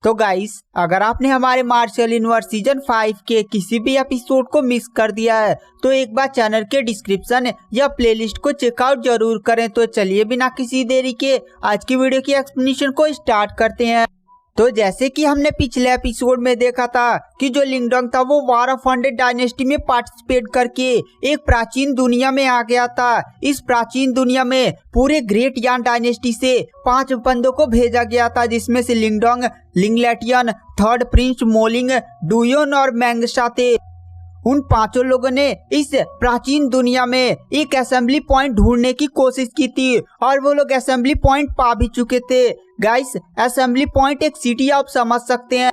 तो गाइस, अगर आपने हमारे मार्शल यूनिवर्स सीजन 5 के किसी भी एपिसोड को मिस कर दिया है तो एक बार चैनल के डिस्क्रिप्शन या प्लेलिस्ट को चेकआउट जरूर करें। तो चलिए बिना किसी देरी के आज की वीडियो की एक्सप्लेनेशन को स्टार्ट करते हैं। तो जैसे कि हमने पिछले एपिसोड में देखा था कि जो लिंगडोंग था वो वॉर ऑफ 100 डायनेस्टी में पार्टिसिपेट करके एक प्राचीन दुनिया में आ गया था। इस प्राचीन दुनिया में पूरे ग्रेट यान डायनेस्टी से 5 बंदों को भेजा गया था, जिसमें से लिंगडोंग, लिंगलैटियन, थर्ड प्रिंस मोलिंग, डुयोन और मैंगशा थे। उन 5 लोगों ने इस प्राचीन दुनिया में एक असेंबली पॉइंट ढूंढने की कोशिश की थी और वो लोग असेंबली पॉइंट पा भी चुके थे। गाइस, असेंबली पॉइंट एक सिटी आप समझ सकते हैं।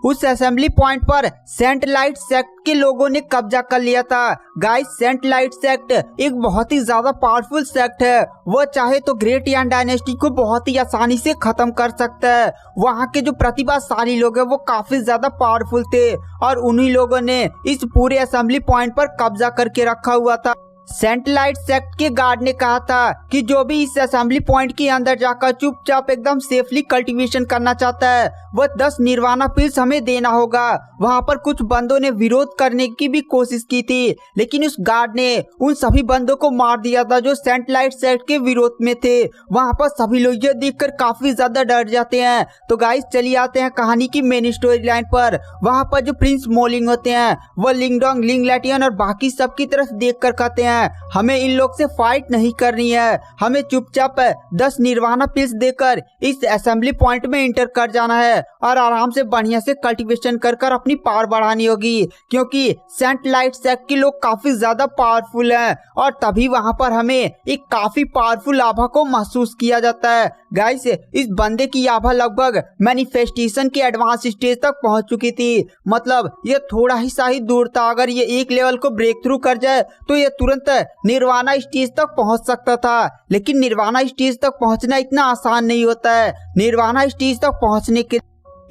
उस असेंबली पॉइंट पर सेंट लाइट सेक्ट के लोगों ने कब्जा कर लिया था। गाइस, सेंट लाइट सेक्ट एक बहुत ही ज्यादा पावरफुल सेक्ट है। वो चाहे तो ग्रेट यान डायनेस्टी को बहुत ही आसानी से खत्म कर सकता है। वहाँ के जो प्रतिभाशाली लोग हैं वो काफी ज्यादा पावरफुल थे और उन्हीं लोगों ने इस पूरे असेंबली पॉइंट पर कब्जा करके रखा हुआ था। सेंट लाइट सेक्ट के गार्ड ने कहा था कि जो भी इस असेंबली पॉइंट के अंदर जाकर चुपचाप एकदम सेफली कल्टीवेशन करना चाहता है वह 10 निर्वाणा पिल्स हमें देना होगा। वहां पर कुछ बंदों ने विरोध करने की भी कोशिश की थी, लेकिन उस गार्ड ने उन सभी बंदों को मार दिया था जो सेंट लाइट सेक्ट के विरोध में थे। वहां पर सभी लोग ये देखकर काफी ज्यादा डर जाते हैं। तो गाइस, चलिए आते हैं कहानी की मेन स्टोरी लाइन पर। वहां पर जो प्रिंस मोलिंग होते हैं वो लिंगडोंग, लिंगलैटियन और बाकी सबकी तरफ देख कर कहते हैं हमें इन लोग से फाइट नहीं करनी है, हमें चुपचाप 10 निर्वाणा पिल्स देकर इस असेंबली पॉइंट में इंटर कर जाना है और आराम से बढ़िया से कल्टीवेशन कर अपनी पावर बढ़ानी होगी, क्योंकि सेंट लाइट सेक्ट के लोग काफी ज्यादा पावरफुल हैं और तभी वहां पर हमें एक काफी पावरफुल आभा को महसूस किया जाता है। गाइस, इस बंदे की आभा लगभग मैनिफेस्टेशन के एडवांस स्टेज तक पहुंच चुकी थी। मतलब ये थोड़ा ही सा ही दूर था। अगर ये एक लेवल को ब्रेक थ्रू कर जाए तो ये तुरंत निर्वाणा स्टेज तक पहुंच सकता था, लेकिन निर्वाणा स्टेज तक पहुंचना इतना आसान नहीं होता है। निर्वाणा स्टेज तक पहुंचने के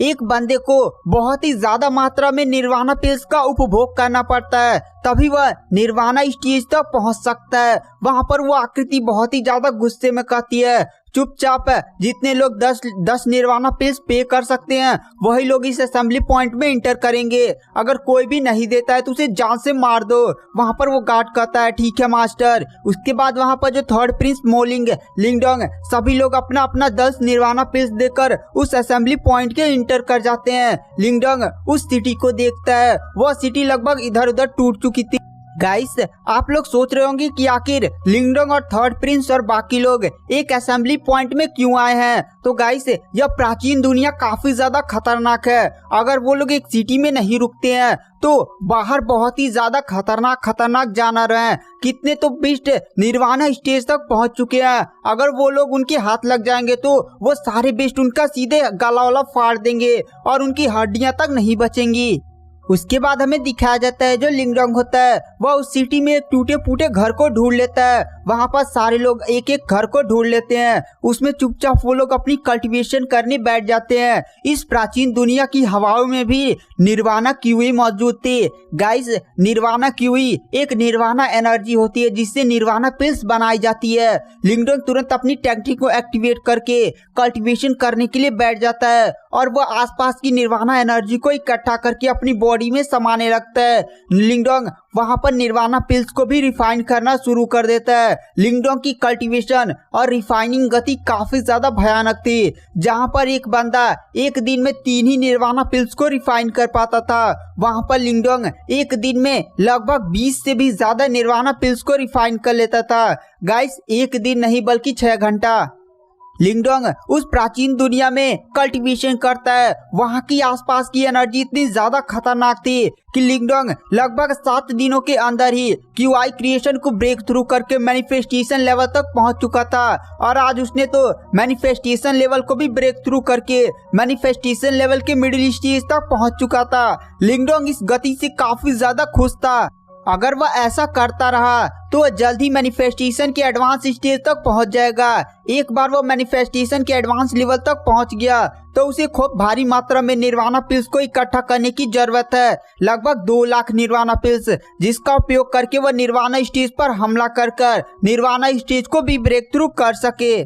एक बंदे को बहुत ही ज्यादा मात्रा में निर्वाणा पिल्स का उपभोग करना पड़ता है, तभी वह निर्वाणा स्टेज तक पहुंच सकता है। वहां पर वो आकृति बहुत ही ज्यादा गुस्से में कहती है चुपचाप जितने लोग 10 निर्वाणा पिल्स पे कर सकते हैं वही लोग इस असेंबली पॉइंट में इंटर करेंगे। अगर कोई भी नहीं देता है तो उसे जान से मार दो। वहां पर वो गार्ड कहता है ठीक है मास्टर। उसके बाद वहां पर जो थर्ड प्रिंस मोलिंग, लिंगडोंग सभी लोग अपना अपना 10 निर्वाणा पिल्स देकर उस असेंबली पॉइंट के इंटर कर जाते हैं। लिंगडोंग उस सिटी को देखता है, वह सिटी लगभग इधर उधर टूट चुकी थी। गाइस, आप लोग सोच रहे होंगे कि आखिर लिंगडोंग और थर्ड प्रिंस और बाकी लोग एक असेंबली पॉइंट में क्यों आए हैं। तो गाइस, यह प्राचीन दुनिया काफी ज्यादा खतरनाक है। अगर वो लोग एक सिटी में नहीं रुकते हैं तो बाहर बहुत ही ज्यादा खतरनाक जानवर हैं। कितने तो बिस्ट निर्वाणा स्टेज तक पहुंच चुके हैं। अगर वो लोग उनके हाथ लग जाएंगे तो वो सारे बिस्ट उनका सीधे गला वाला फाड़ देंगे और उनकी हड्डियां तक नहीं बचेंगी। उसके बाद हमें दिखाया जाता है जो लिंगडोंग होता है वह उस सिटी में एक टूटे फूटे घर को ढूंढ लेता है। वहां पर सारे लोग एक एक घर को ढूंढ लेते हैं, उसमें चुपचाप वो लोग अपनी कल्टीवेशन करने बैठ जाते हैं। इस प्राचीन दुनिया की हवाओं में भी निर्वाणा किवी मौजूद थी। गाइस, निर्वाणा किवी एक निर्वाणा एनर्जी होती है जिससे निर्वाणा पिल्स बनाई जाती है। लिंगडोंग तुरंत अपनी टेक्निक को एक्टिवेट करके कल्टीवेशन करने के लिए बैठ जाता है और वह आसपास की निर्वाणा एनर्जी को इकट्ठा करके अपनी बॉडी में समाने लगता है। लिंगडोंग वहां पर निर्वाणा पिल्स को भी रिफाइन करना शुरू कर देता है। लिंगडोंग की कल्टीवेशन और रिफाइनिंग गति काफी ज्यादा भयानक थी। जहां पर एक बंदा एक दिन में 3 ही निर्वाणा पिल्स को रिफाइन कर पाता था, वहां पर लिंगडोंग एक दिन में लगभग 20 से भी ज्यादा निर्वाणा पिल्स को रिफाइन कर लेता था। गाइस, एक दिन नहीं बल्कि 6 घंटा लिंगडोंग उस प्राचीन दुनिया में कल्टीवेशन करता है। वहां की आसपास की एनर्जी इतनी ज्यादा खतरनाक थी कि लिंगडोंग लगभग 7 दिनों के अंदर ही क्यूआई क्रिएशन को ब्रेक थ्रू करके मैनिफेस्टेशन लेवल तक पहुंच चुका था और आज उसने तो मैनिफेस्टेशन लेवल को भी ब्रेक थ्रू करके मैनिफेस्टेशन लेवल के मिडिल स्टेज तक पहुंच चुका था। लिंगडोंग इस गति से काफी ज्यादा खुश था। अगर वह ऐसा करता रहा तो वह जल्द ही मैनिफेस्टेशन के एडवांस स्टेज तक पहुंच जाएगा। एक बार वो मैनिफेस्टेशन के एडवांस लेवल तक पहुंच गया तो उसे खूब भारी मात्रा में निर्वाणा पिल्स को इकट्ठा करने की जरूरत है, लगभग 2 लाख निर्वाणा पिल्स, जिसका उपयोग करके वह निर्वाणा स्टेज पर हमला कर निर्वाणा स्टेज को भी ब्रेक थ्रू कर सके।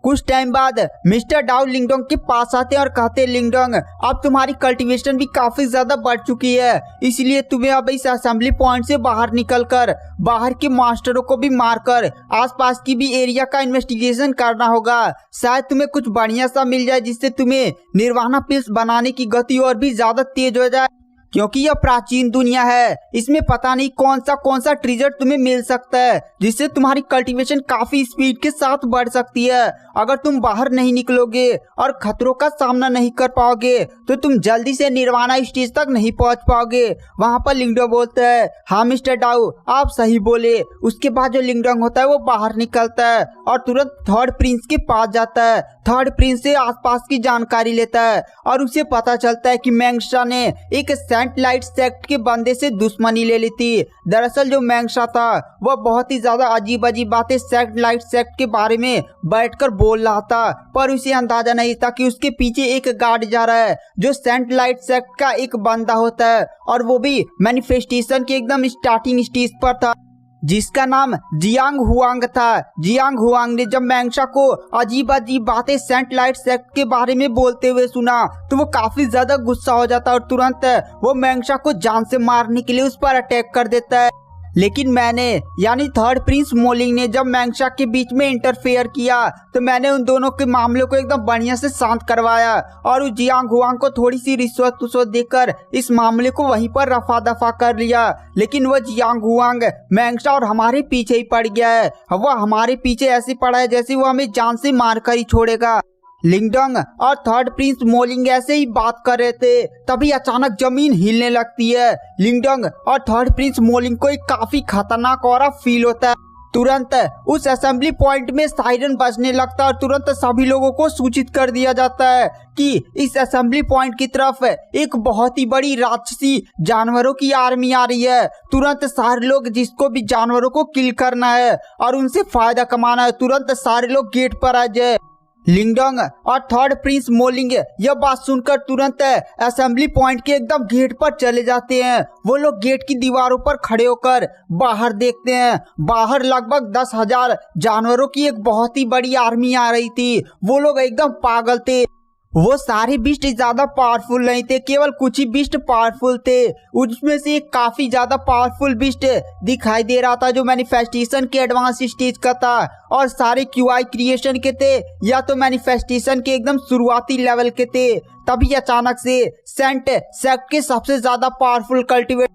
कुछ टाइम बाद मिस्टर डाउ लिंगडोंग के पास आते हैं और कहते हैं, लिंगडोंग अब तुम्हारी कल्टीवेशन भी काफी ज्यादा बढ़ चुकी है, इसलिए तुम्हें अब इस असेंबली पॉइंट से बाहर निकलकर बाहर के मास्टरों को भी मारकर आसपास की भी एरिया का इन्वेस्टिगेशन करना होगा। शायद तुम्हें कुछ बढ़िया सा मिल जाए जिससे तुम्हें निर्वाणा पिल्स बनाने की गति और भी ज्यादा तेज हो जाए, क्योंकि यह प्राचीन दुनिया है, इसमें पता नहीं कौन सा ट्रिजर तुम्हें मिल सकता है जिससे तुम्हारी कल्टीवेशन काफी स्पीड के साथ बढ़ सकती है। अगर तुम बाहर नहीं निकलोगे और खतरों का सामना नहीं कर पाओगे तो तुम जल्दी से निर्वाणा स्टेज तक नहीं पहुंच पाओगे। वहां पर लिंगडोंग बोलता है, हाँ मिस्टर डाउ आप सही बोले। उसके बाद जो लिंगडोंग होता है वो बाहर निकलता है और तुरंत थर्ड प्रिंस के पास जाता है। थर्ड प्रिंस से आसपास की जानकारी लेता है और उसे पता चलता है कि मैंगशा ने एक सेंट लाइट सेक्ट के बंदे से दुश्मनी ले ली थी। दरअसल जो मैंगशा था वह बहुत ही ज्यादा अजीब बातें सेंट लाइट सेक्ट के बारे में बैठकर बोल रहा था, पर उसे अंदाजा नहीं था कि उसके पीछे एक गार्ड जा रहा है जो सेंट लाइट सेक्ट का एक बंदा होता है, और वो भी मैनिफेस्टेशन के एकदम स्टार्टिंग स्टेज पर था, जिसका नाम जियांग हुआंग था। जियांग हुआंग ने जब मैंगशा को अजीब बातें सेंट लाइट सेक्ट के बारे में बोलते हुए सुना तो वो काफी ज्यादा गुस्सा हो जाता है और तुरंत वो मैंगशा को जान से मारने के लिए उस पर अटैक कर देता है। लेकिन मैंने यानी थर्ड प्रिंस मोलिंग ने जब मैंगशा के बीच में इंटरफेयर किया तो मैंने उन दोनों के मामले को एकदम बढ़िया से शांत करवाया और उस जियांग हुआंग को थोड़ी सी रिश्वत देकर इस मामले को वहीं पर रफा दफा कर लिया। लेकिन वह जियांग हुआंग मैंगशा और हमारे पीछे ही पड़ गया है। वह हमारे पीछे ऐसे पड़ा है जैसे वो हमें जान से मार कर ही छोड़ेगा। लिंगडोंग और थर्ड प्रिंस मोलिंग ऐसे ही बात कर रहे थे, तभी अचानक जमीन हिलने लगती है। लिंगडोंग और थर्ड प्रिंस मोलिंग को एक काफी खतरनाक और फील होता है। तुरंत उस असेंबली पॉइंट में सायरन बजने लगता है और तुरंत सभी लोगों को सूचित कर दिया जाता है कि इस असेंबली पॉइंट की तरफ एक बहुत ही बड़ी राक्षसी जानवरों की आर्मी आ रही है। तुरंत सारे लोग जिसको भी जानवरों को किल करना है और उनसे फायदा कमाना है, तुरंत सारे लोग गेट पर आ जाए। लिंगडोंग और थर्ड प्रिंस मोलिंग यह बात सुनकर तुरंत असेंबली पॉइंट के एकदम गेट पर चले जाते हैं। वो लोग गेट की दीवारों पर खड़े होकर बाहर देखते हैं। बाहर लगभग 10,000 जानवरों की एक बहुत ही बड़ी आर्मी आ रही थी। वो लोग एकदम पागल थे। वो सारे बिस्ट ज्यादा पावरफुल नहीं थे, केवल कुछ ही बिस्ट पावरफुल थे। उसमें से एक काफी ज्यादा पावरफुल बिस्ट दिखाई दे रहा था जो मैनिफेस्टेशन के एडवांस स्टेज का था और सारे क्यूआई क्रिएशन के थे या तो मैनिफेस्टेशन के एकदम शुरुआती लेवल के थे। तभी अचानक से सेंट सेक्ट के सबसे ज्यादा पावरफुल कल्टिवेटर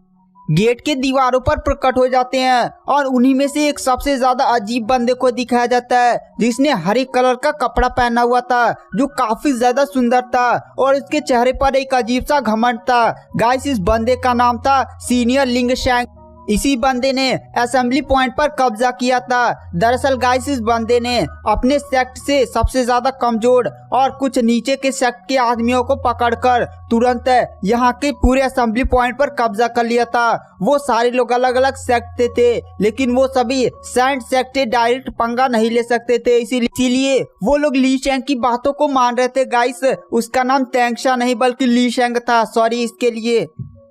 गेट के दीवारों पर प्रकट हो जाते हैं और उन्हीं में से एक सबसे ज्यादा अजीब बंदे को दिखाया जाता है जिसने हरे कलर का कपड़ा पहना हुआ था जो काफी ज्यादा सुंदर था और इसके चेहरे पर एक अजीब सा घमंड था। गाइस इस बंदे का नाम था सीनियर लिंगशैंग। इसी बंदे ने असेंबली पॉइंट पर कब्जा किया था। दरअसल गाइस इस बंदे ने अपने सेक्ट से सबसे ज्यादा कमजोर और कुछ नीचे के सेक्ट के आदमियों को पकड़कर तुरंत यहाँ के पूरे असेंबली पॉइंट पर कब्जा कर लिया था। वो सारे लोग अलग अलग सेक्ट थे लेकिन वो सभी सेंट सेक्ट से डायरेक्ट पंगा नहीं ले सकते थे, इसीलिए वो लोग ली शेंग की बातों को मान रहे थे। गाइस उसका नाम तैंगशा नहीं बल्कि ली शेंग था, सॉरी इसके लिए।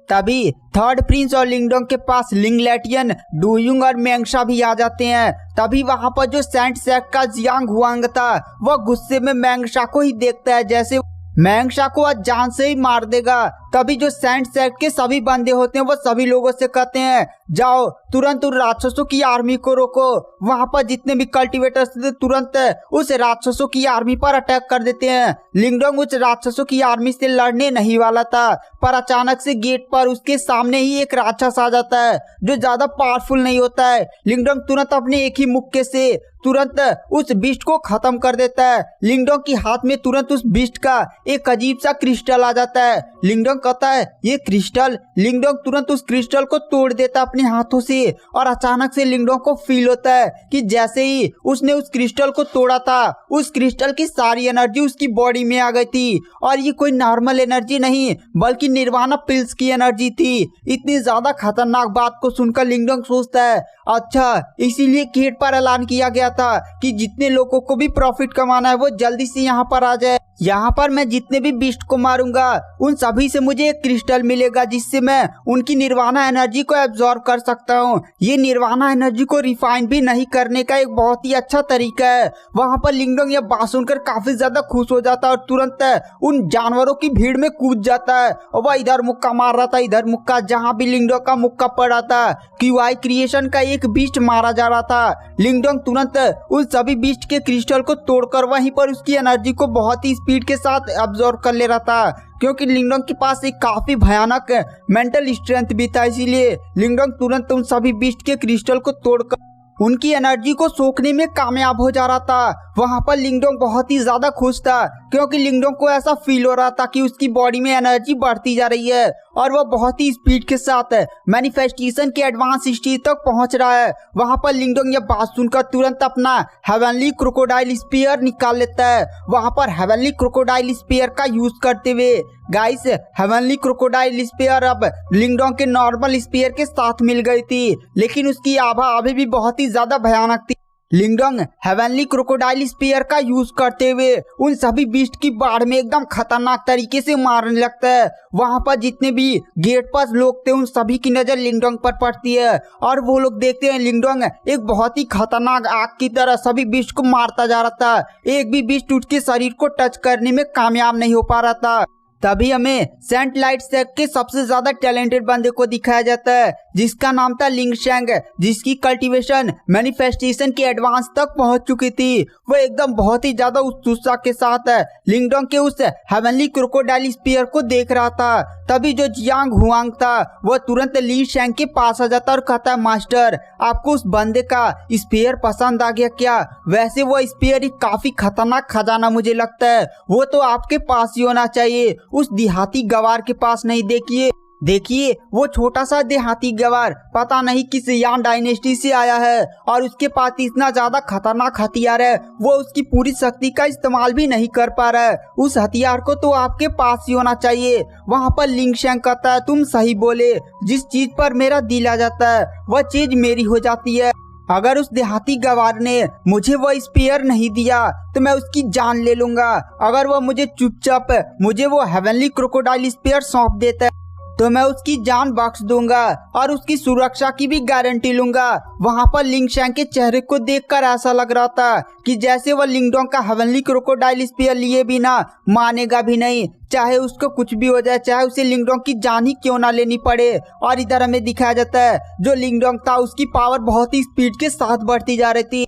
तभी थर्ड प्रिंस और लिंगडोंग के पास लिंगलैटियन, डुयुंग और मैंगशा भी आ जाते हैं। तभी वहां पर जो सेंट सेक्ट का जियांग हुआंग था वह गुस्से में मैंगशा को ही देखता है जैसे मैंगशा को आज जान से ही मार देगा। तभी जो सेंट सेक्ट के सभी बंदे होते हैं वो सभी लोगों से कहते हैं जाओ तुरंत उन राक्षसों की आर्मी को रोको। वहां पर जितने भी कल्टीवेटर्स थे तुरंत उस राक्षसों की आर्मी पर अटैक कर देते हैं। लिंगडोंग उस राक्षसों की आर्मी से लड़ने नहीं वाला था, पर अचानक से गेट पर उसके सामने ही एक राक्षस आ जाता है जो ज्यादा पावरफुल नहीं होता है। लिंगडोंग तुरंत अपने एक ही मुक्के से तुरंत उस बिस्ट को खत्म कर देता है। लिंगडोंग के हाथ में तुरंत उस बिस्ट का एक अजीब सा क्रिस्टल आ जाता है। लिंगडोंग कहता है ये क्रिस्टल। लिंगडोंग तुरंत उस क्रिस्टल को तोड़ देता है अपने हाथों से और अचानक से लिंगडोंग को फील होता है कि जैसे ही उसने उस क्रिस्टल को तोड़ा था उस क्रिस्टल की सारी एनर्जी उसकी बॉडी में आ गई थी और ये कोई नॉर्मल एनर्जी नहीं बल्कि निर्वाणा पिल्स की एनर्जी थी। इतनी ज्यादा खतरनाक बात को सुनकर लिंगडोंग सोचता है अच्छा, इसीलिए गेट पर ऐलान किया गया था कि जितने लोगों को भी प्रॉफिट कमाना है वो जल्दी से यहाँ पर आ जाए। यहाँ पर मैं जितने भी बीस्ट को मारूंगा उन सभी से मुझे एक क्रिस्टल मिलेगा जिससे मैं उनकी निर्वाणा एनर्जी को एब्जॉर्ब कर सकता हूँ। ये निर्वाणा एनर्जी को रिफाइन भी नहीं करने का एक बहुत ही अच्छा तरीका है। वहाँ पर लिंगडोंग यह बात सुनकर काफी ज्यादा खुश हो जाता है और तुरंत उन जानवरों की भीड़ में कूद जाता है और वह इधर मुक्का मार रहा था इधर मुक्का, जहाँ भी लिंगडोंग का मुक्का पड़ा था क्यूआई क्रिएशन का एक बीस्ट मारा जा रहा था। लिंगडोंग तुरंत उन सभी बीस्ट के क्रिस्टल को तोड़कर वहीं पर उसकी एनर्जी को बहुत ही स्पीड के साथ एब्जॉर्ब कर ले रहा था, क्योंकि लिंगडोंग के पास एक काफी भयानक मेंटल स्ट्रेंथ भी था। इसीलिए लिंगडोंग तुरंत उन सभी बीस्ट के क्रिस्टल को तोड़कर उनकी एनर्जी को सोखने में कामयाब हो जा रहा था। वहां पर लिंगडोंग बहुत ही ज्यादा खुश था, क्योंकि लिंगडोंग को ऐसा फील हो रहा था कि उसकी बॉडी में एनर्जी बढ़ती जा रही है और वह बहुत ही स्पीड के साथ मैनिफेस्टेशन के एडवांस स्टेज तक पहुंच रहा है। वहां पर लिंगडोंग यह बात सुनकर तुरंत अपना हेवनली क्रोकोडाइल स्पीयर निकाल लेता है। वहां पर हेवनली क्रोकोडाइल स्पीयर का यूज करते हुए गाइस हेवनली क्रोकोडाइल स्पीयर अब लिंगडोंग के नॉर्मल स्पीयर के साथ मिल गई थी, लेकिन उसकी आभा अभी भी बहुत ही ज्यादा भयानक थी। लिंगडोंग हेवनली क्रोकोडाइल स्पीयर का यूज करते हुए उन सभी बीस्ट की बाढ़ में एकदम खतरनाक तरीके से मारने लगता है। वहां पर जितने भी गेट पास लोग थे उन सभी की नजर लिंगडोंग पर पड़ती है और वो लोग देखते हैं लिंगडोंग एक बहुत ही खतरनाक आग की तरह सभी बीस्ट को मारता जा रहा था। एक भी बीस्ट उसके शरीर को टच करने में कामयाब नहीं हो पा रहा था। तभी हमें सेंट लाइट सेक्ट के सबसे ज्यादा टैलेंटेड बंदे को दिखाया जाता है, जिसका नाम था लिंगशैंग, जिसकी कल्टीवेशन मैनिफेस्टेशन के एडवांस तक पहुंच चुकी थी। वो एकदम बहुत ही ज्यादा उत्सुकता के साथ लिंगडोंग के उस हेवनली क्रोकोडाइल स्पीयर को देख रहा था। तभी जो जियांग हुआंग था वो तुरंत ली शैंग के पास आ जाता और कहता है, मास्टर आपको उस बंदे का स्पीयर पसंद आ गया क्या? वैसे वो स्पीयर एक काफी खतरनाक खजाना मुझे लगता है, वो तो आपके पास ही होना चाहिए, उस देहाती गवार के पास नहीं। देखिए वो छोटा सा देहाती गवार पता नहीं किस यान डायनेस्टी से आया है और उसके पास इतना ज्यादा खतरनाक हथियार है, वो उसकी पूरी शक्ति का इस्तेमाल भी नहीं कर पा रहा है। उस हथियार को तो आपके पास ही होना चाहिए। वहाँ पर लिंगशैंग कहता है, तुम सही बोले, जिस चीज पर मेरा दिल आ जाता है वह चीज मेरी हो जाती है। अगर उस देहाती गवार ने मुझे वो स्पीयर नहीं दिया तो मैं उसकी जान ले लूंगा। अगर वो मुझे चुपचाप मुझे वो हेवनली क्रोकोडाइल स्पीयर सौंप देता है तो मैं उसकी जान बख्श दूंगा और उसकी सुरक्षा की भी गारंटी लूंगा। वहां पर लिंगशैंग के चेहरे को देखकर ऐसा लग रहा था कि जैसे वह लिंगडोंग का हेवनली क्रोकोडाइल स्पीयर लिए बिना मानेगा भी नहीं, चाहे उसको कुछ भी हो जाए, चाहे उसे लिंगडोंग की जान ही क्यों ना लेनी पड़े। और इधर हमें दिखाया जाता है जो लिंगडोंग था उसकी पावर बहुत ही स्पीड के साथ बढ़ती जा रही थी।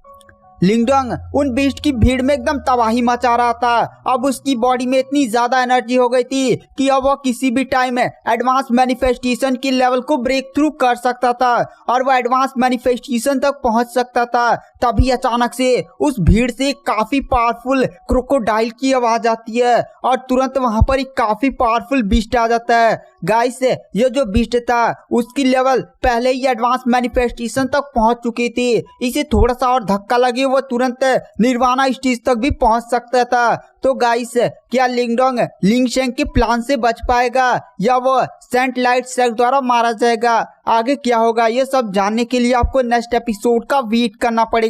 लिंगडोंग उन बीस्ट की भीड़ में एकदम तबाही मचा रहा था। अब उसकी बॉडी में इतनी ज्यादा एनर्जी हो गई थी कि अब वो किसी भी टाइम एडवांस मैनिफेस्टेशन की लेवल को ब्रेक थ्रू कर सकता था और वो एडवांस मैनिफेस्टेशन तक पहुंच सकता था। तभी अचानक से उस भीड़ से काफी पावरफुल क्रोकोडाइल की आवाज आती है और तुरंत वहां पर एक काफी पावरफुल बीस्ट आ जाता है। गाइस ये जो बीस्ट था उसकी लेवल पहले ही एडवांस मैनिफेस्टेशन तक पहुंच चुकी थी। इसे थोड़ा सा और धक्का लगे वो तुरंत निर्वाणा स्टेज तक भी पहुंच सकता था। तो गाइस क्या लिंगडोंग लिंगशैंग के प्लान से बच पाएगा या वो सेंट लाइट सेक्ट द्वारा मारा जाएगा? आगे क्या होगा ये सब जानने के लिए आपको नेक्स्ट एपिसोड का वेट करना पड़ेगा।